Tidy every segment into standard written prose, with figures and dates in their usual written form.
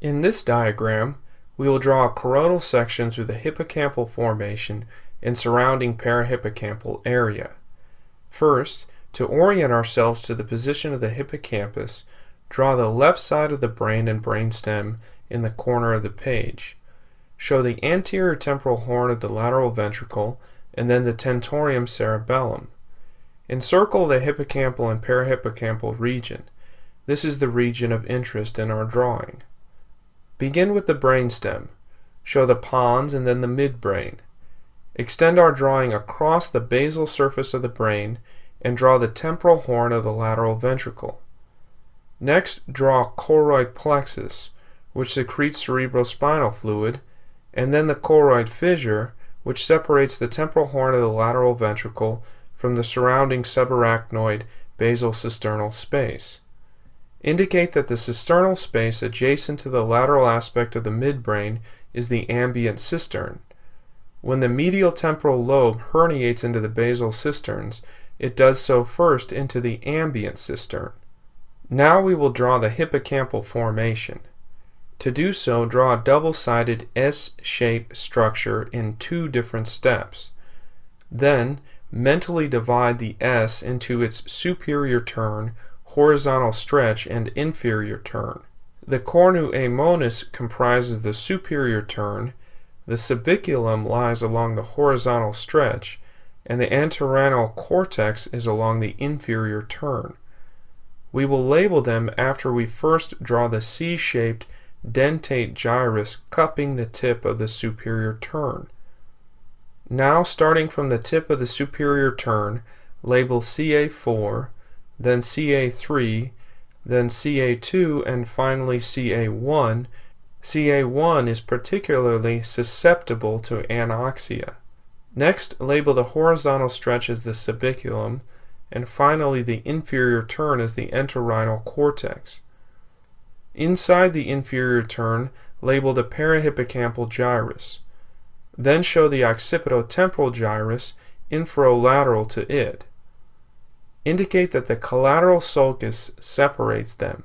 In this diagram, we will draw a coronal section through the hippocampal formation and surrounding parahippocampal area. First, to orient ourselves to the position of the hippocampus, draw the left side of the brain and brainstem in the corner of the page. Show the anterior temporal horn of the lateral ventricle and then the tentorium cerebellum. Encircle the hippocampal and parahippocampal region. This is the region of interest in our drawing. Begin with the brainstem. Show the pons and then the midbrain. Extend our drawing across the basal surface of the brain and draw the temporal horn of the lateral ventricle. Next, draw choroid plexus, which secretes cerebrospinal fluid, and then the choroid fissure, which separates the temporal horn of the lateral ventricle from the surrounding subarachnoid basal cisternal space. Indicate that the cisternal space adjacent to the lateral aspect of the midbrain is the ambient cistern. When the medial temporal lobe herniates into the basal cisterns, it does so first into the ambient cistern. Now we will draw the hippocampal formation. To do so, draw a double-sided S-shaped structure in 2 different steps. Then, mentally divide the S into its superior turn, horizontal stretch, and inferior turn. The cornu amonis comprises the superior turn, the subiculum lies along the horizontal stretch, and the anterolateral cortex is along the inferior turn. We will label them after we first draw the C-shaped dentate gyrus cupping the tip of the superior turn. Now, starting from the tip of the superior turn, label CA4, then CA3, then CA2, and finally CA1. CA1 is particularly susceptible to anoxia. Next, label the horizontal stretch as the subiculum, and finally the inferior turn as the entorhinal cortex. Inside the inferior turn, label the parahippocampal gyrus. Then show the occipitotemporal gyrus inferolateral to it. Indicate that the collateral sulcus separates them.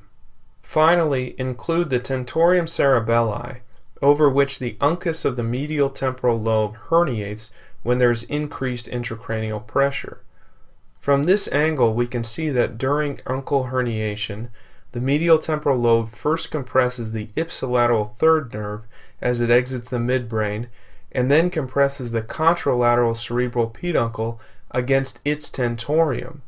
Finally, include the tentorium cerebelli, over which the uncus of the medial temporal lobe herniates when there is increased intracranial pressure. From this angle, we can see that during uncal herniation, the medial temporal lobe first compresses the ipsilateral third nerve as it exits the midbrain, and then compresses the contralateral cerebral peduncle against its tentorium.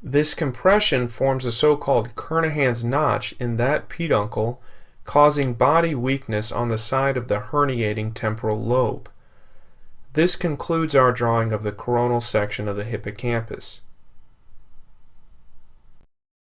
This compression forms a so-called Kernahan's notch in that peduncle, causing body weakness on the side of the herniating temporal lobe. This concludes our drawing of the coronal section of the hippocampus.